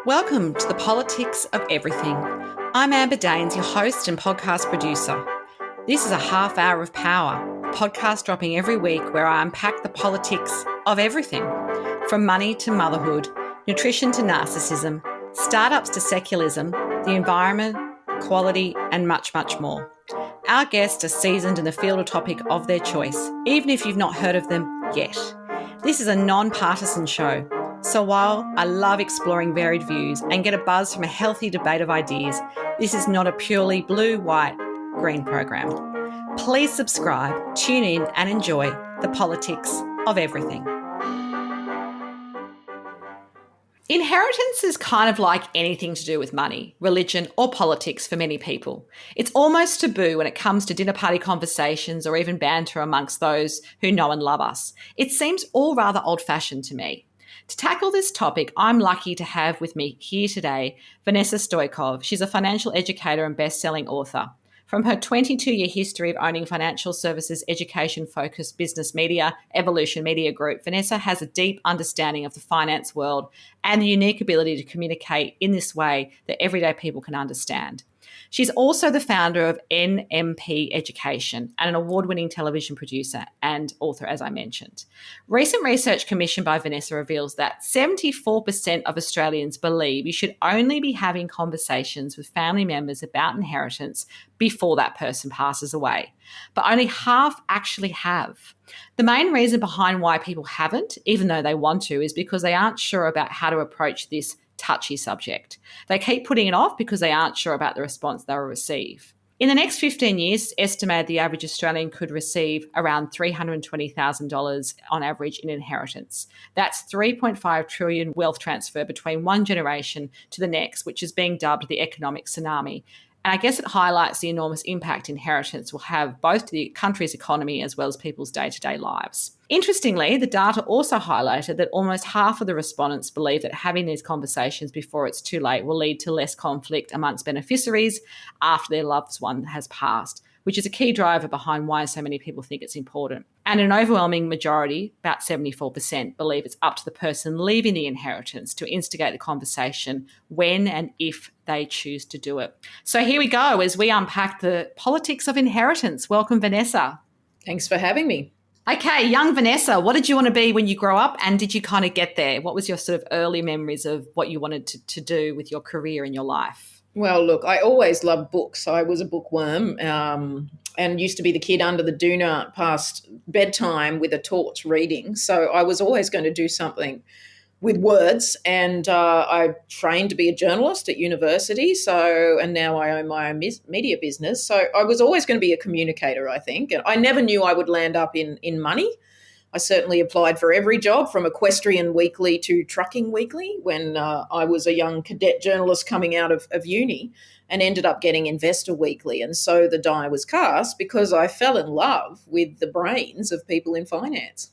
Welcome to the Politics of Everything. I'm Amber Daines, your host and podcast producer. This is a half hour of power, a podcast dropping every week where I unpack the politics of everything, from money to motherhood, nutrition to narcissism, startups to secularism, the environment, quality, and much, much more. Our guests are seasoned in the field or topic of their choice, even if you've not heard of them yet. This is a non-partisan show. So while I love exploring varied views and get a buzz from a healthy debate of ideas, this is not a purely blue, white, green program. Please subscribe, tune in and enjoy the politics of everything. Inheritance is kind of like anything to do with money, religion or politics for many people. It's almost taboo when it comes to dinner party conversations or even banter amongst those who know and love us. It seems all rather old-fashioned to me. To tackle this topic, I'm lucky to have with me here today Vanessa Stoykov. She's a financial educator and best-selling author. From her 22-year history of owning financial services education-focused business media, Evolution Media Group, Vanessa has a deep understanding of the finance world and the unique ability to communicate in this way that everyday people can understand. She's also the founder of NMP Education and an award-winning television producer and author, as I mentioned. Recent research commissioned by Vanessa reveals that 74% of Australians believe you should only be having conversations with family members about inheritance before that person passes away, but only half actually have. The main reason behind why people haven't, even though they want to, is because they aren't sure about how to approach this touchy subject. They keep putting it off because they aren't sure about the response they will receive. In the next 15 years, it's estimated the average Australian could receive around $320,000 on average in inheritance. That's 3.5 trillion wealth transfer between one generation to the next, which is being dubbed the economic tsunami. And I guess it highlights the enormous impact inheritance will have both to the country's economy as well as people's day-to-day lives. Interestingly, the data also highlighted that almost half of the respondents believe that having these conversations before it's too late will lead to less conflict amongst beneficiaries after their loved one has passed, which is a key driver behind why so many people think it's important. And an overwhelming majority, about 74%, believe it's up to the person leaving the inheritance to instigate the conversation when and if they choose to do it. So here we go as we unpack the politics of inheritance. Welcome, Vanessa. Thanks for having me. Okay, young Vanessa, what did you want to be when you grow up, and did you kind of get there? What was your sort of early memories of what you wanted to do with your career in your life? Well, look, I always loved books. I was a bookworm and used to be the kid under the doona past bedtime with a torch reading. So I was always going to do something with words, and I trained to be a journalist at university. And now I own my own media business. So I was always going to be a communicator, I think. And I never knew I would land up in money. I certainly applied for every job from Equestrian Weekly to Trucking Weekly when I was a young cadet journalist coming out of uni, and ended up getting Investor Weekly. And so the die was cast because I fell in love with the brains of people in finance.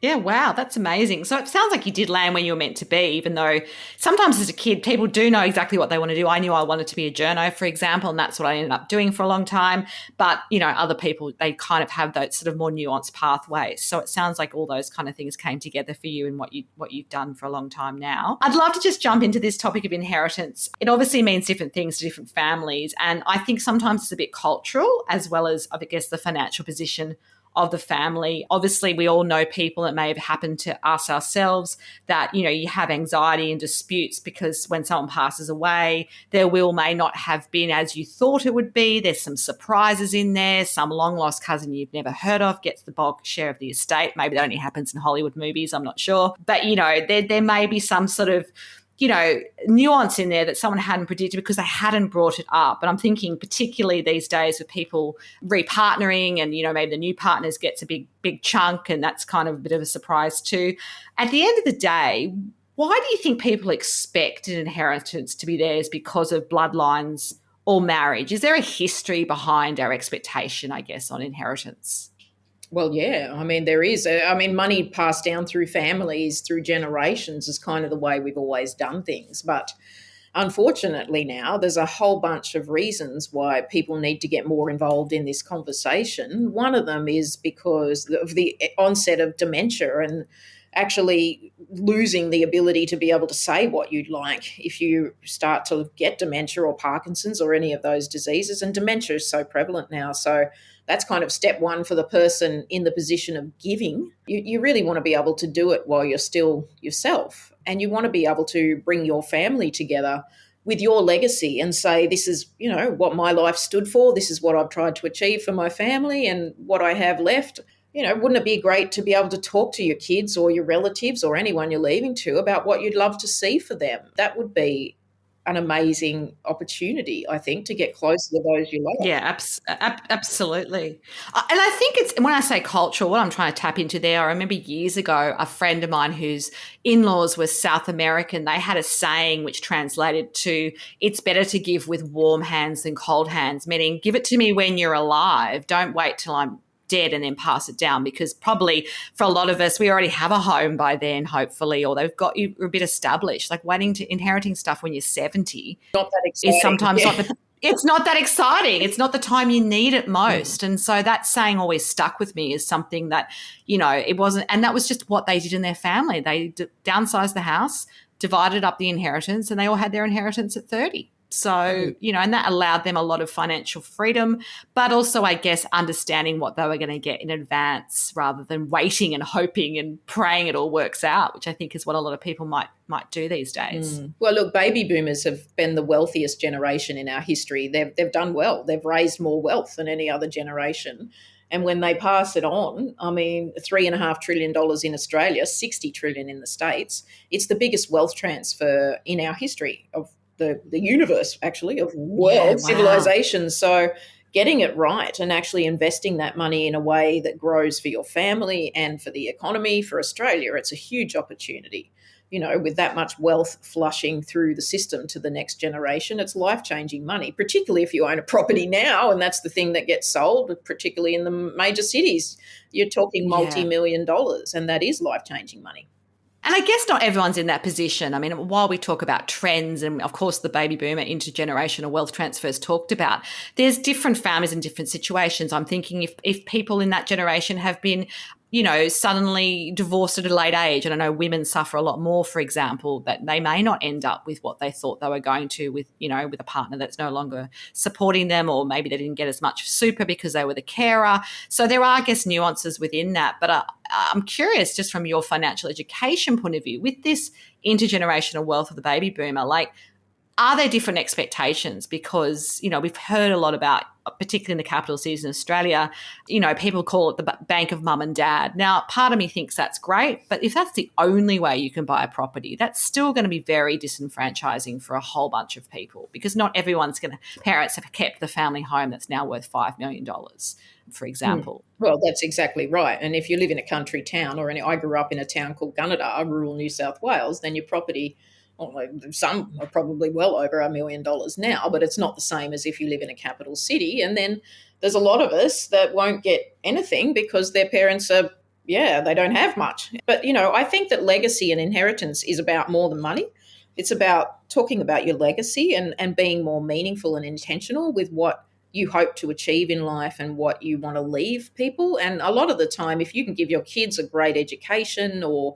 Yeah, wow, that's amazing. So it sounds like you did land where you were meant to be, even though sometimes as a kid, people do know exactly what they want to do. I knew I wanted to be a journo, for example, and that's what I ended up doing for a long time. But, you know, other people, they kind of have those sort of more nuanced pathways. So it sounds like all those kind of things came together for you and what you've done for a long time now. I'd love to just jump into this topic of inheritance. It obviously means different things to different families. And I think sometimes it's a bit cultural as well as, I guess, the financial position of the family. Obviously, we all know people that may have happened to us ourselves that, you know, you have anxiety and disputes because when someone passes away, their will may not have been as you thought it would be. There's some surprises in there. Some long-lost cousin you've never heard of gets the bulk share of the estate. Maybe that only happens in Hollywood movies. I'm not sure. But, you know, there may be some sort of nuance in there that someone hadn't predicted because they hadn't brought it up. And I'm thinking particularly these days with people repartnering and, maybe the new partners gets a big chunk and that's kind of a bit of a surprise too. At the end of the day, why do you think people expect an inheritance to be theirs because of bloodlines or marriage? Is there a history behind our expectation, I guess, on inheritance? Well, yeah, there is. Money passed down through families, through generations is kind of the way we've always done things. But unfortunately now there's a whole bunch of reasons why people need to get more involved in this conversation. One of them is because of the onset of dementia and actually losing the ability to be able to say what you'd like if you start to get dementia or Parkinson's or any of those diseases. And dementia is so prevalent now. So that's kind of step one for the person in the position of giving. You really want to be able to do it while you're still yourself. And you want to be able to bring your family together with your legacy and say, this is, what my life stood for. This is what I've tried to achieve for my family and what I have left. Wouldn't it be great to be able to talk to your kids or your relatives or anyone you're leaving to about what you'd love to see for them? That would be an amazing opportunity, I think, to get closer to those you love. Yeah, absolutely. And I think it's, when I say cultural, what I'm trying to tap into there, I remember years ago, a friend of mine whose in-laws were South American, they had a saying which translated to, it's better to give with warm hands than cold hands, meaning give it to me when you're alive. Don't wait till I'm dead and then pass it down, because probably for a lot of us, we already have a home by then, hopefully, or they've got you a bit established. Like inheriting stuff when you're 70 Not that exciting. is sometimes it's not that exciting. It's not the time you need it most. And so that saying always stuck with me as something that, it wasn't, and that was just what they did in their family. They downsized the house, divided up the inheritance, and they all had their inheritance at 30. So, and that allowed them a lot of financial freedom, but also, I guess, understanding what they were going to get in advance rather than waiting and hoping and praying it all works out, which I think is what a lot of people might do these days. Well, look, baby boomers have been the wealthiest generation in our history. They've done well. They've raised more wealth than any other generation. And when they pass it on, I mean, $3.5 trillion in Australia, $60 trillion in the States, it's the biggest wealth transfer in our history of the universe, actually, of world civilization. So getting it right and actually investing that money in a way that grows for your family and for the economy, for Australia, it's a huge opportunity. With that much wealth flushing through the system to the next generation, it's life-changing money, particularly if you own a property now, and that's the thing that gets sold, particularly in the major cities. You're talking multi-million dollars, and that is life-changing money. And I guess not everyone's in that position. I mean, while we talk about trends and, of course, the baby boomer intergenerational wealth transfer is talked about, there's different families in different situations. I'm thinking if people in that generation have been, suddenly divorced at a late age, and I know women suffer a lot more, for example, that they may not end up with what they thought they were going to with a partner that's no longer supporting them, or maybe they didn't get as much super because they were the carer. So there are, I guess, nuances within that. But I'm curious, just from your financial education point of view, with this intergenerational wealth of the baby boomer, like, are there different expectations? Because, we've heard a lot about, particularly in the capital cities in Australia, people call it the bank of mum and dad. Now, part of me thinks that's great, but if that's the only way you can buy a property, that's still going to be very disenfranchising for a whole bunch of people, because not everyone's parents have kept the family home that's now worth $5 million, for example. Well, that's exactly right. And if you live in a country town, I grew up in a town called Gunnedah, rural New South Wales, then your property, some are probably well over $1 million now, but it's not the same as if you live in a capital city. And then there's a lot of us that won't get anything because their parents are, they don't have much. But, I think that legacy and inheritance is about more than money. It's about talking about your legacy and being more meaningful and intentional with what you hope to achieve in life and what you want to leave people. And a lot of the time, if you can give your kids a great education or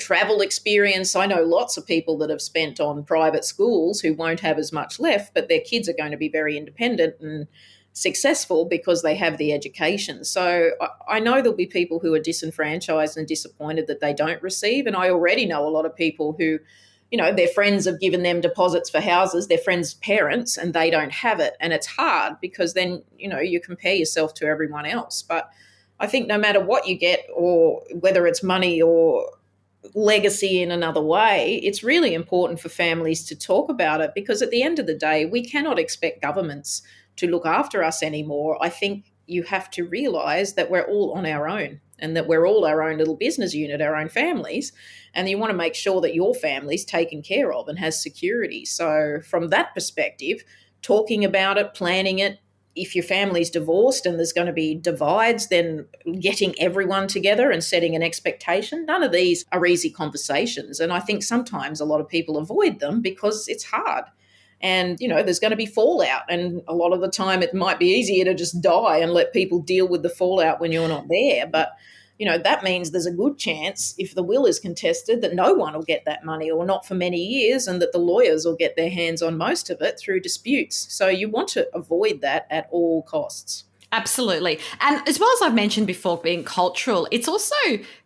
travel experience. I know lots of people that have spent on private schools who won't have as much left, but their kids are going to be very independent and successful because they have the education. So I know there'll be people who are disenfranchised and disappointed that they don't receive. And I already know a lot of people who, their friends have given them deposits for houses, their friends' parents, and they don't have it. And it's hard because then, you compare yourself to everyone else. But I think no matter what you get, or whether it's money or legacy in another way, it's really important for families to talk about it, because at the end of the day, we cannot expect governments to look after us anymore. I think you have to realise that we're all on our own and that we're all our own little business unit, our own families, and you want to make sure that your family's taken care of and has security. So from that perspective, talking about it, planning it, if your family's divorced and there's going to be divides, then getting everyone together and setting an expectation. None of these are easy conversations. And I think sometimes a lot of people avoid them because it's hard. And, there's going to be fallout. And a lot of the time it might be easier to just die and let people deal with the fallout when you're not there. But, that means there's a good chance if the will is contested that no one will get that money or not for many years, and that the lawyers will get their hands on most of it through disputes. So you want to avoid that at all costs. Absolutely. And as well as I've mentioned before, being cultural, it's also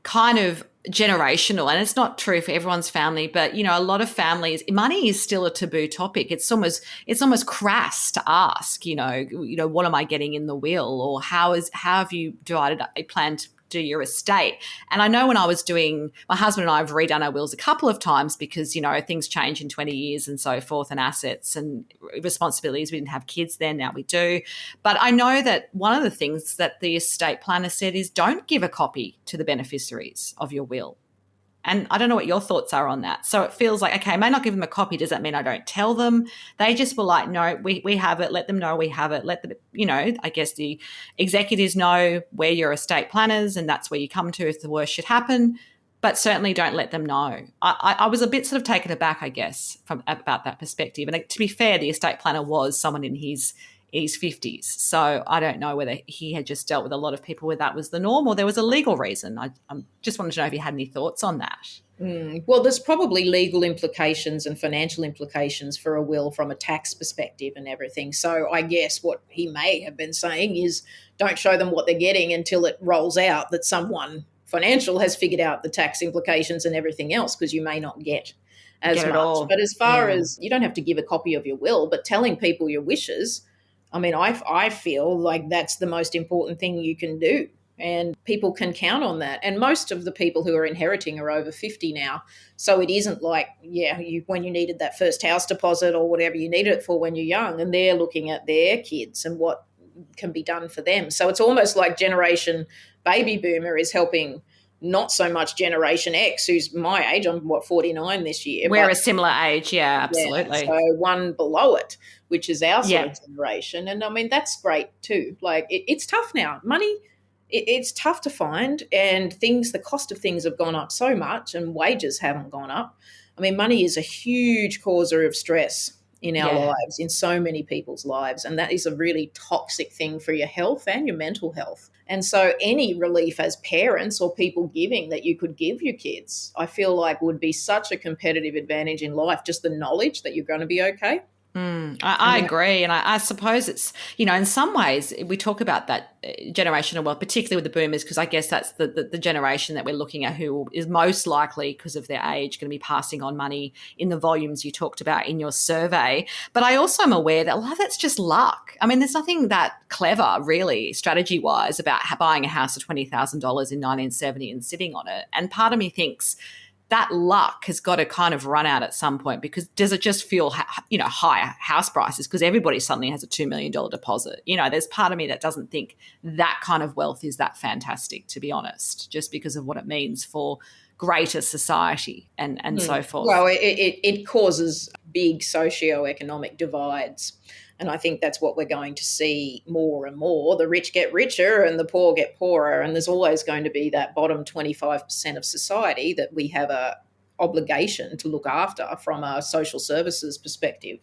kind of generational, and it's not true for everyone's family, but a lot of families, money is still a taboo topic. It's almost crass to ask, what am I getting in the will, or how have you divided up a plan to do your estate? And I know when I was doing, my husband and I have redone our wills a couple of times because things change in 20 years and so forth, and assets and responsibilities. We didn't have kids then, now we do. But I know that one of the things that the estate planner said is don't give a copy to the beneficiaries of your will. And I don't know what your thoughts are on that. So it feels like, okay, I may not give them a copy. Does that mean I don't tell them? They just were like, no, we have it. Let them know we have it. Let them, I guess the executives know where your estate planners, and that's where you come to if the worst should happen. But certainly don't let them know. I was a bit sort of taken aback, I guess, about that perspective. And to be fair, the estate planner was someone in his 50s. So I don't know whether he had just dealt with a lot of people where that was the norm or there was a legal reason. I just wanted to know if you had any thoughts on that. Well, there's probably legal implications and financial implications for a will from a tax perspective and everything. So I guess what he may have been saying is don't show them what they're getting until it rolls out that someone financial has figured out the tax implications and everything else, because you may not get as much. But as far as, you don't have to give a copy of your will, but telling people your wishes, I mean, I feel like that's the most important thing you can do, and people can count on that. And most of the people who are inheriting are over 50 now. So it isn't like, when you needed that first house deposit or whatever you needed it for when you're young, and they're looking at their kids and what can be done for them. So it's almost like generation baby boomer is helping, not so much Generation X, who's my age. I'm 49 this year. We're a similar age, yeah, absolutely. So one below it, which is our sort of generation. And I mean, that's great too. Like it's tough now. Money, it's tough to find, and the cost of things have gone up so much, and wages haven't gone up. I mean, money is a huge causer of stress in our lives, in so many people's lives. And that is a really toxic thing for your health and your mental health. And so any relief as parents or people giving that you could give your kids, I feel like would be such a competitive advantage in life, just the knowledge that you're going to be okay. I agree. And I suppose it's, in some ways we talk about that generational wealth, particularly with the boomers, because I guess that's the generation that we're looking at who is most likely, because of their age, going to be passing on money in the volumes you talked about in your survey. But I also am aware that a lot of that's just luck. I mean, there's nothing that clever really strategy-wise about buying a house for $20,000 in 1970 and sitting on it. And part of me thinks that luck has got to kind of run out at some point, because does it just feel, higher house prices because everybody suddenly has a $2 million deposit? There's part of me that doesn't think that kind of wealth is that fantastic, to be honest, just because of what it means for greater society and so forth. Well, it causes big socioeconomic divides. And I think that's what we're going to see more and more. The rich get richer and the poor get poorer. And there's always going to be that bottom 25% of society that we have a obligation to look after from a social services perspective.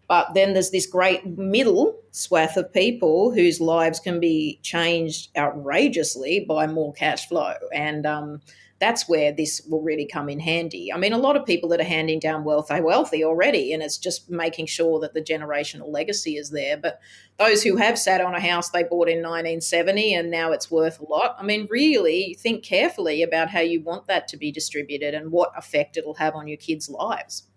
But then there's this great middle swath of people whose lives can be changed outrageously by more cash flow. And that's where this will really come in handy. I mean, a lot of people that are handing down wealth are wealthy already, and it's just making sure that the generational legacy is there. But those who have sat on a house they bought in 1970 and now it's worth a lot, I mean, really think carefully about how you want that to be distributed and what effect it'll have on your kids' lives.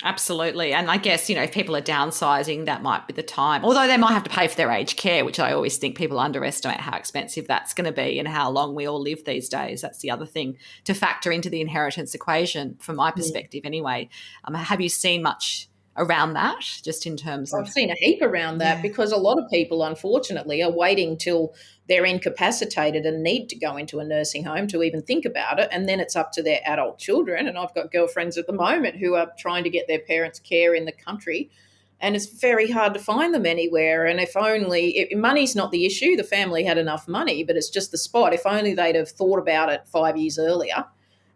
Absolutely. And I guess, if people are downsizing, that might be the time. Although they might have to pay for their aged care, which I always think people underestimate how expensive that's going to be and how long we all live these days. That's the other thing to factor into the inheritance equation, from my perspective anyway. Have you seen much around that, just in terms of... I've seen a heap around that, because a lot of people, unfortunately, are waiting till they're incapacitated and need to go into a nursing home to even think about it, and then it's up to their adult children. And I've got girlfriends at the moment who are trying to get their parents care in the country, and it's very hard to find them anywhere. And money's not the issue. The family had enough money, but it's just the spot. If only they'd have thought about it 5 years earlier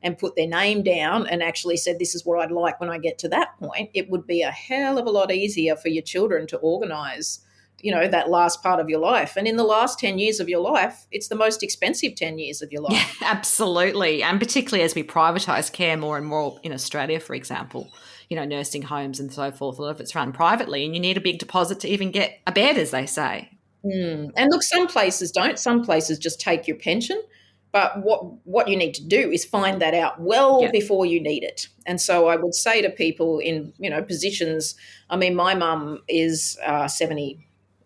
and put their name down and actually said, this is what I'd like when I get to that point, it would be a hell of a lot easier for your children to organise that last part of your life. And in the last 10 years of your life, it's the most expensive 10 years of your life. Yeah, absolutely. And particularly as we privatise care more and more in Australia, for example, nursing homes and so forth, a lot of it's run privately and you need a big deposit to even get a bed, as they say. And look, some places don't. Some places just take your pension. But what you need to do is find that out well Yeah. before you need it. And so I would say to people in positions. I mean, my mum is 70,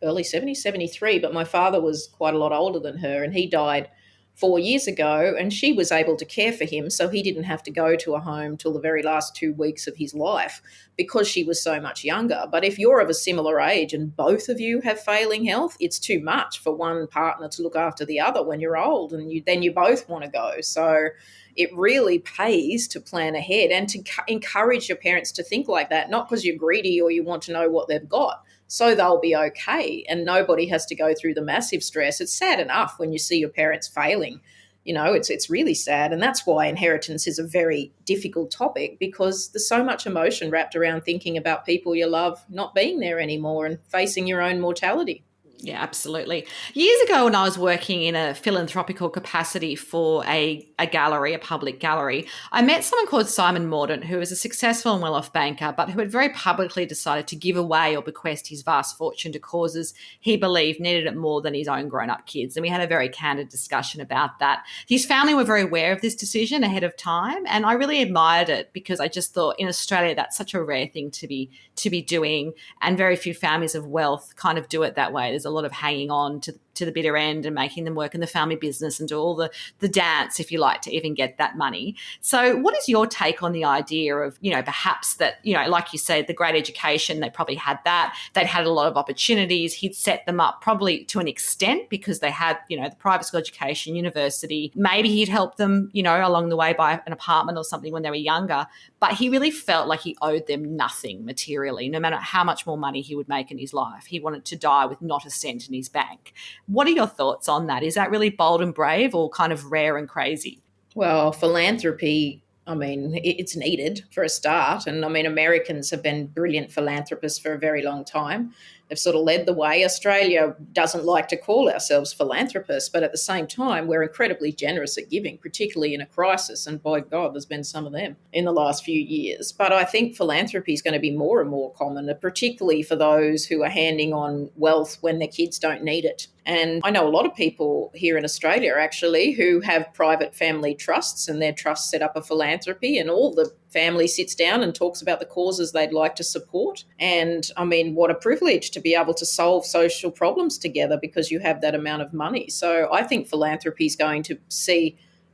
early 70s, 73, but my father was quite a lot older than her, and he died 4 years ago, and she was able to care for him, so he didn't have to go to a home till the very last 2 weeks of his life because she was so much younger. But if you're of a similar age and both of you have failing health, it's too much for one partner to look after the other when you're old, and then you both want to go. So it really pays to plan ahead and to encourage your parents to think like that, not because you're greedy or you want to know what they've got, so they'll be okay and nobody has to go through the massive stress. It's sad enough when you see your parents failing. It's really sad. And that's why inheritance is a very difficult topic, because there's so much emotion wrapped around thinking about people you love not being there anymore and facing your own mortality. Yeah, absolutely. Years ago, when I was working in a philanthropical capacity for a gallery, a public gallery, I met someone called Simon Mordaunt, who was a successful and well-off banker, but who had very publicly decided to give away or bequest his vast fortune to causes he believed needed it more than his own grown-up kids. And we had a very candid discussion about that. His family were very aware of this decision ahead of time, and I really admired it because I just thought in Australia that's such a rare thing to be doing, and very few families of wealth kind of do it that way. There's a lot of hanging on to the bitter end and making them work in the family business and do all the dance, if you like, to even get that money. So what is your take on the idea of, perhaps that, like you said, the great education, they probably had that. They'd had a lot of opportunities. He'd set them up probably to an extent because they had, the private school education, university. Maybe he'd helped them, along the way by an apartment or something when they were younger. But he really felt like he owed them nothing materially, no matter how much more money he would make in his life. He wanted to die with not a cent in his bank. What are your thoughts on that? Is that really bold and brave or kind of rare and crazy? Well, philanthropy, I mean, it's needed for a start. And I mean, Americans have been brilliant philanthropists for a very long time. They've sort of led the way. Australia doesn't like to call ourselves philanthropists, but at the same time, we're incredibly generous at giving, particularly in a crisis. And by God, there's been some of them in the last few years. But I think philanthropy is going to be more and more common, particularly for those who are handing on wealth when their kids don't need it. And I know a lot of people here in Australia, actually, who have private family trusts, and their trusts set up a philanthropy, and all the family sits down and talks about the causes they'd like to support. And I mean, what a privilege to be able to solve social problems together because you have that amount of money. So I think philanthropy is going to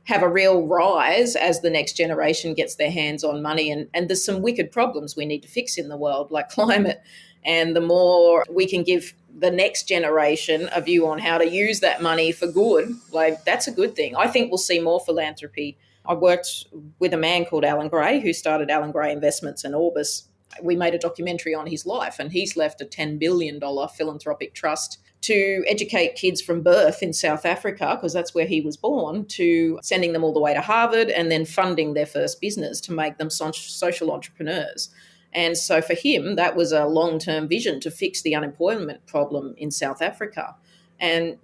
have a real rise as the next generation gets their hands on money. And there's some wicked problems we need to fix in the world, like climate. And the more we can give the next generation a view on how to use that money for good, like that's a good thing. I think we'll see more philanthropy. I worked with a man called Alan Gray, who started Alan Gray Investments and Orbis. We made a documentary on his life, and he's left a $10 billion philanthropic trust to educate kids from birth in South Africa, because that's where he was born, to sending them all the way to Harvard and then funding their first business to make them social entrepreneurs. And so for him, that was a long-term vision to fix the unemployment problem in South Africa. And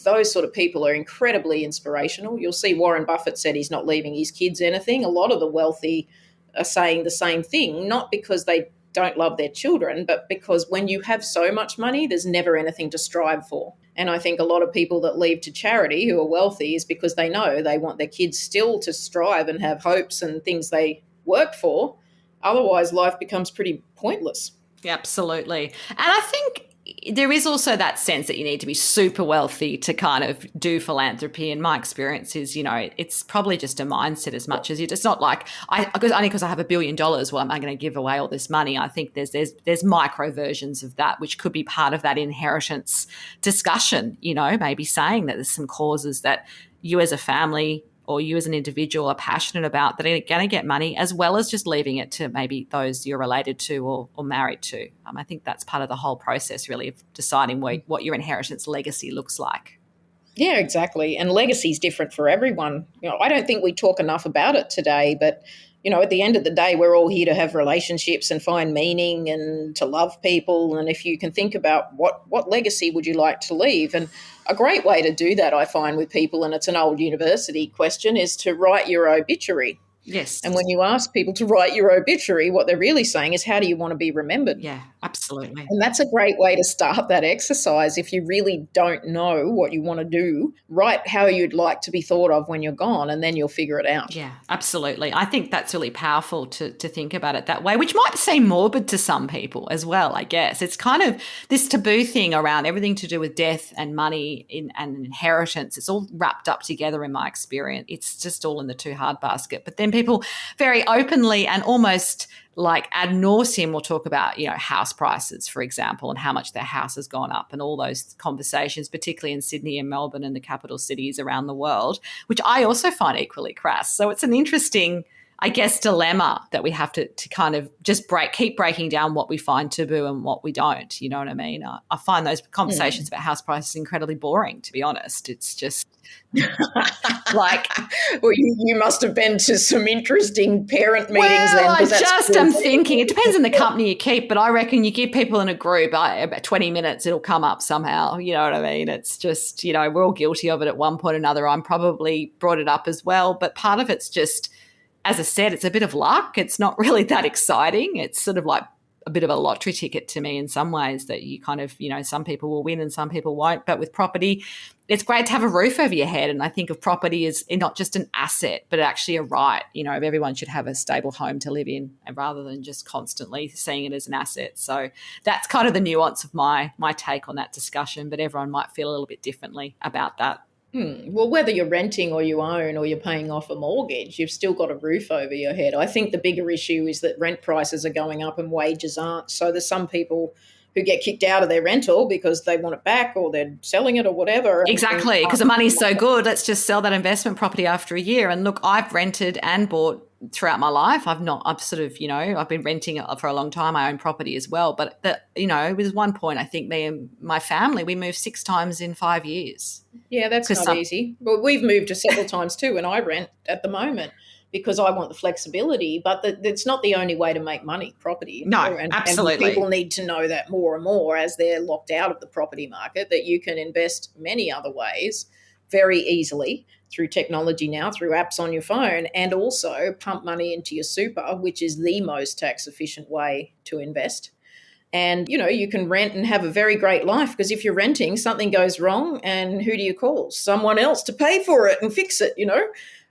those sort of people are incredibly inspirational. You'll see Warren Buffett said he's not leaving his kids anything. A lot of the wealthy are saying the same thing, not because they don't love their children, but because when you have so much money, there's never anything to strive for. And I think a lot of people that leave to charity who are wealthy is because they know they want their kids still to strive and have hopes and things they work for. Otherwise, life becomes pretty pointless. Absolutely. And I think there is also that sense that you need to be super wealthy to kind of do philanthropy. And my experience is, it's probably just a mindset as much as it's not like only because I have $1 billion, well, am I going to give away all this money? I think there's micro versions of that, which could be part of that inheritance discussion, maybe saying that there's some causes that you as a family or you as an individual are passionate about that are going to get money, as well as just leaving it to maybe those you're related to or married to. I think that's part of the whole process, really, of deciding what your inheritance legacy looks like. Yeah, exactly. And legacy is different for everyone. I don't think we talk enough about it today, but at the end of the day, we're all here to have relationships and find meaning and to love people. And if you can think about what legacy would you like to leave? And a great way to do that, I find, with people, and it's an old university question, is to write your obituary. Yes. And when you ask people to write your obituary, what they're really saying is, how do you want to be remembered? Yeah, absolutely. And that's a great way to start that exercise. If you really don't know what you want to do, write how you'd like to be thought of when you're gone, and then you'll figure it out. Yeah, absolutely. I think that's really powerful to think about it that way, which might seem morbid to some people as well, I guess. It's kind of this taboo thing around everything to do with death and money and inheritance. It's all wrapped up together in my experience. It's just all in the too hard basket. But then people very openly and almost like ad nauseum will talk about, house prices, for example, and how much their house has gone up and all those conversations, particularly in Sydney and Melbourne and the capital cities around the world, which I also find equally crass. So it's an interesting, I guess, dilemma that we have to kind of just keep breaking down what we find taboo and what we don't. You know what I mean? I find those conversations about house prices incredibly boring, to be honest. It's just like, well, you must have been to some interesting parent meetings then. I'm thinking it depends on the company you keep, but I reckon you give people in a group about 20 minutes, it'll come up somehow. You know what I mean? It's just, we're all guilty of it at one point or another. I'm probably brought it up as well, but part of it's just, as I said, it's a bit of luck. It's not really that exciting. It's sort of like a bit of a lottery ticket to me in some ways, that you kind of, some people will win and some people won't. But with property, it's great to have a roof over your head. And I think of property as not just an asset, but actually a right. Everyone should have a stable home to live in, and rather than just constantly seeing it as an asset. So that's kind of the nuance of my take on that discussion. But everyone might feel a little bit differently about that. Well, whether you're renting or you own or you're paying off a mortgage, you've still got a roof over your head. I think the bigger issue is that rent prices are going up and wages aren't. So there's some people who get kicked out of their rental because they want it back or they're selling it or whatever. Exactly, because the money's so good. Let's just sell that investment property after a year. And look, I've rented and bought throughout my life. I've been renting for a long time. I own property as well. But, it was one point, I think me and my family, we moved 6 times in 5 years. Yeah, that's not easy. But we've moved several times too, and I rent at the moment because I want the flexibility. But it's not the only way to make money, property. No, absolutely. And people need to know that more and more as they're locked out of the property market, that you can invest many other ways very easily through technology now, through apps on your phone, and also pump money into your super, which is the most tax efficient way to invest. And, you can rent and have a very great life, because if you're renting, something goes wrong and who do you call? Someone else to pay for it and fix it,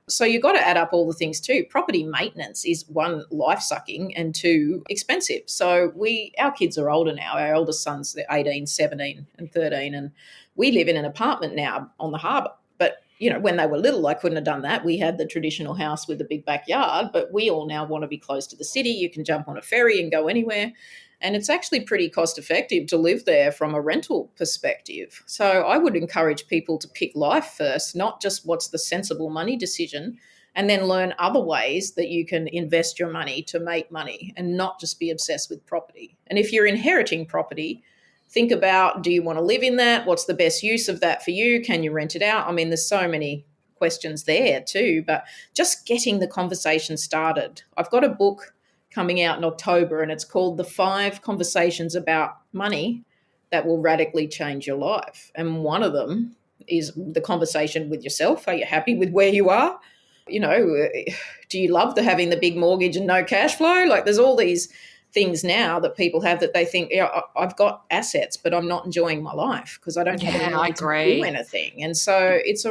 So you've got to add up all the things too. Property maintenance is, 1, life-sucking, and 2, expensive. So our kids are older now. Our eldest son's 18, 17 and 13, and we live in an apartment now on the harbour. But, when they were little, I couldn't have done that. We had the traditional house with a big backyard, but we all now want to be close to the city. You can jump on a ferry and go anywhere. And it's actually pretty cost effective to live there from a rental perspective. So I would encourage people to pick life first, not just what's the sensible money decision, and then learn other ways that you can invest your money to make money and not just be obsessed with property. And if you're inheriting property, think about, do you want to live in that? What's the best use of that for you? Can you rent it out? I mean, there's so many questions there too, but just getting the conversation started. I've got a book coming out in October, and it's called The 5 Conversations About Money That Will Radically Change Your Life. And one of them is the conversation with yourself. Are you happy with where you are? Do you love having the big mortgage and no cash flow? Like, there's all these things now that people have that they think, I've got assets, but I'm not enjoying my life because I don't have any money to do anything. And so it's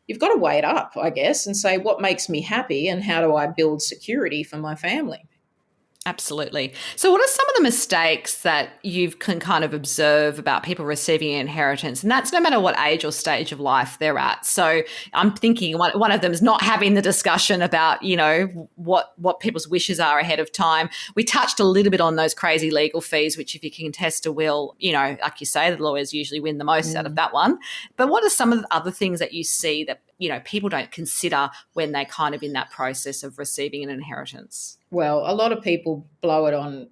you've got to weigh it up, I guess, and say, what makes me happy and how do I build security for my family? Absolutely. So what are some of the mistakes that you can kind of observe about people receiving an inheritance? And that's no matter what age or stage of life they're at. So I'm thinking one of them is not having the discussion about, what people's wishes are ahead of time. We touched a little bit on those crazy legal fees, which if you can contest a will, like you say, the lawyers usually win the most out of that one. But what are some of the other things that you see that, people don't consider when they're kind of in that process of receiving an inheritance? Well, a lot of people blow it on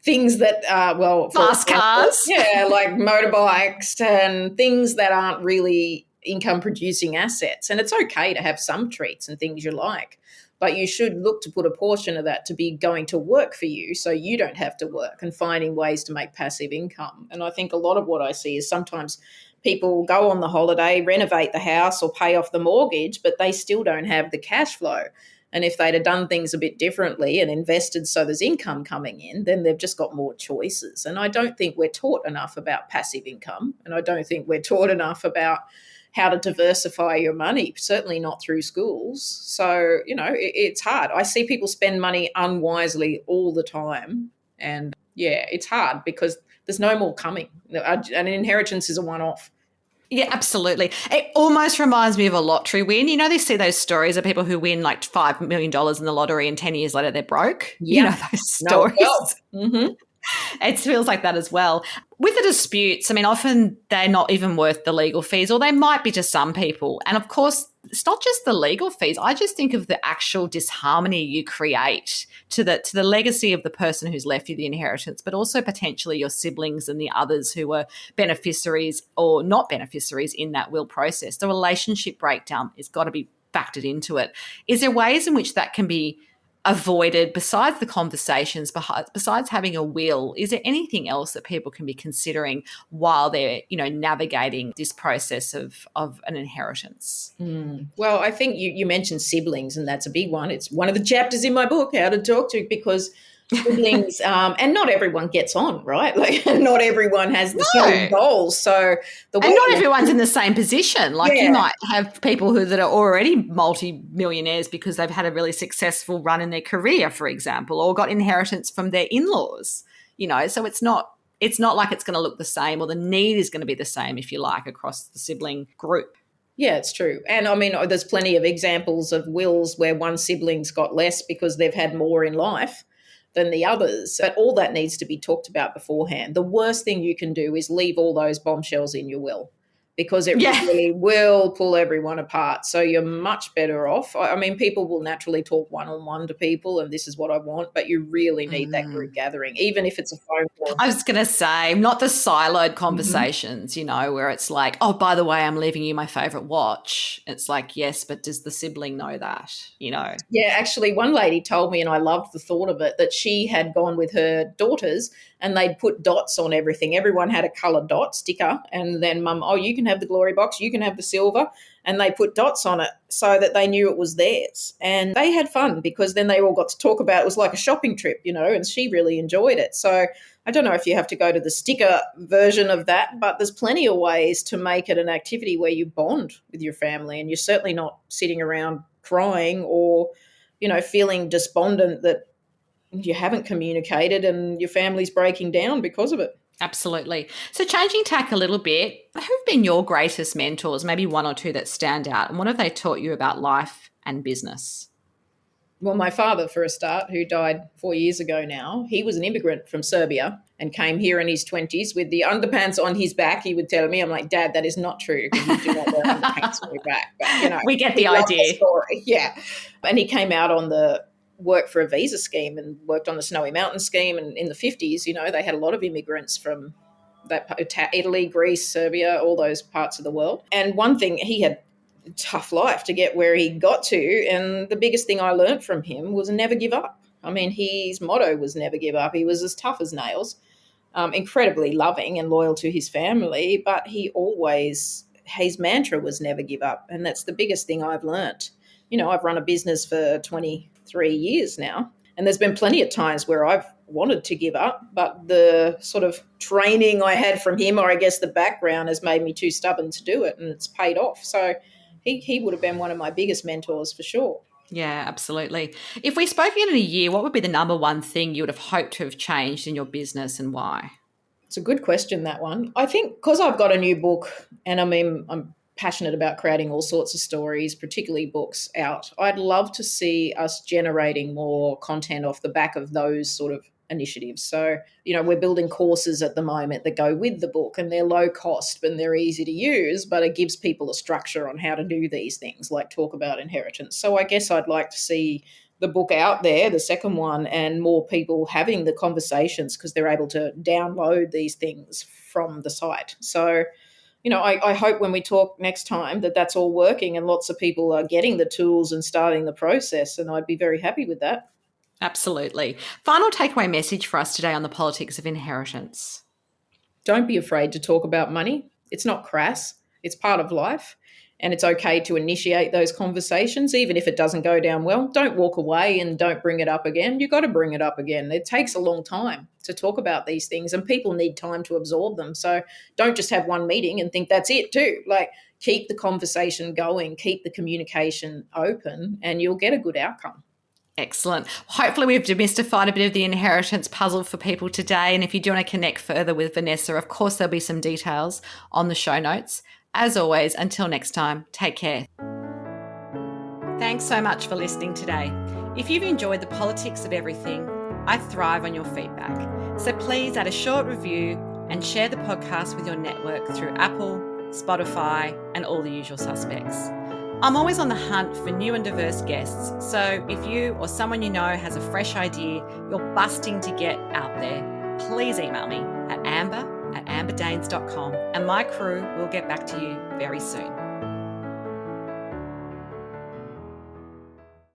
things that fast cars. Yeah, like motorbikes and things that aren't really income producing assets. And it's okay to have some treats and things you like. but you should look to put a portion of that to be going to work for you so you don't have to work, and finding ways to make passive income. And I think a lot of what I see is sometimes people go on the holiday, renovate the house or pay off the mortgage, but they still don't have the cash flow. And if they'd have done things a bit differently and invested so there's income coming in, then they've just got more choices. And I don't think we're taught enough about passive income. And I don't think we're taught enough about how to diversify your money, certainly not through schools. So, it's hard. I see people spend money unwisely all the time. And yeah, it's hard because there's no more coming. An inheritance is a one-off. Yeah, absolutely. It almost reminds me of a lottery win. They see those stories of people who win like $5 million in the lottery and 10 years later they're broke. Yeah. Those stories. Well. Mm-hmm. It feels like that as well. With the disputes, often they're not even worth the legal fees, or they might be to some people. And of course, it's not just the legal fees. I just think of the actual disharmony you create to the legacy of the person who's left you the inheritance, but also potentially your siblings and the others who were beneficiaries or not beneficiaries in that will process. The relationship breakdown has got to be factored into it. Is there ways in which that can be avoided besides the conversations, besides having a will? Is there anything else that people can be considering while they're navigating this process of an inheritance? Well, I think you mentioned siblings, and that's a big one. It's one of the chapters in my book, How to Talk to, because siblings, and not everyone gets on, right? Like, not everyone has the same goals. So not everyone's in the same position. Like, you might have people that are already multi-millionaires because they've had a really successful run in their career, for example, or got inheritance from their in-laws. So it's not like it's going to look the same, or the need is going to be the same, if you like, across the sibling group. Yeah, it's true. And there's plenty of examples of wills where one sibling's got less because they've had more in life than the others. But all that needs to be talked about beforehand. The worst thing you can do is leave all those bombshells in your will, because it really will pull everyone apart. So you're much better off. People will naturally talk one-on-one to people, and this is what I want, but you really need that group gathering, even if it's a phone call. I was going to say, not the siloed conversations, where it's like, oh, by the way, I'm leaving you my favourite watch. It's like, yes, but does the sibling know that, Yeah, actually, one lady told me, and I loved the thought of it, that she had gone with her daughters and they'd put dots on everything. Everyone had a coloured dot sticker, and then Mum, oh, you can have the glory box, you can have the silver, and they put dots on it so that they knew it was theirs. And they had fun because then they all got to talk about it. It was like a shopping trip, and she really enjoyed it. So I don't know if you have to go to the sticker version of that, but there's plenty of ways to make it an activity where you bond with your family, and you're certainly not sitting around crying or, feeling despondent that you haven't communicated and your family's breaking down because of it. Absolutely. So changing tack a little bit, who've been your greatest mentors, maybe one or two that stand out, and what have they taught you about life and business? Well, my father, for a start, who died 4 years ago now, he was an immigrant from Serbia and came here in his 20s with the underpants on his back. He would tell me, I'm like, Dad, that is not true, because you do not wear underpants on your back. But, we get the idea. The story. Yeah. And he came out on the work for a visa scheme and worked on the Snowy Mountain scheme. And in the 50s, they had a lot of immigrants from Italy, Greece, Serbia, all those parts of the world. And one thing, he had a tough life to get where he got to. And the biggest thing I learned from him was never give up. His motto was never give up. He was as tough as nails, incredibly loving and loyal to his family, but his mantra was never give up. And that's the biggest thing I've learned. I've run a business for 23 years now, and there's been plenty of times where I've wanted to give up, but the sort of training I had from him, or I guess the background, has made me too stubborn to do it, and it's paid off. So he would have been one of my biggest mentors for sure. Yeah, absolutely. If we spoke again in a year, what would be the number one thing you would have hoped to have changed in your business, and why? It's a good question, that one. I think because I've got a new book, and I'm passionate about creating all sorts of stories, particularly books, out. I'd love to see us generating more content off the back of those sort of initiatives. So, we're building courses at the moment that go with the book, and they're low cost and they're easy to use, but it gives people a structure on how to do these things, like talk about inheritance. So I guess I'd like to see the book out there, the second one, and more people having the conversations because they're able to download these things from the site. So I hope when we talk next time that that's all working and lots of people are getting the tools and starting the process. And I'd be very happy with that. Absolutely. Final takeaway message for us today on the politics of inheritance. Don't be afraid to talk about money. It's not crass, it's part of life. And it's okay to initiate those conversations, even if it doesn't go down well. Don't walk away and don't bring it up again. You've got to bring it up again. It takes a long time to talk about these things, and people need time to absorb them. So don't just have one meeting and think that's it, too. Like, keep the conversation going, keep the communication open, and you'll get a good outcome. Excellent. Hopefully we've demystified a bit of the inheritance puzzle for people today. And if you do want to connect further with Vanessa, of course, there'll be some details on the show notes. As always, until next time, take care. Thanks so much for listening today. If you've enjoyed the politics of everything, I thrive on your feedback. So please add a short review and share the podcast with your network through Apple, Spotify, and all the usual suspects. I'm always on the hunt for new and diverse guests, so if you or someone you know has a fresh idea you're busting to get out there, please email me at amber@amberdanes.com and my crew will get back to you very soon.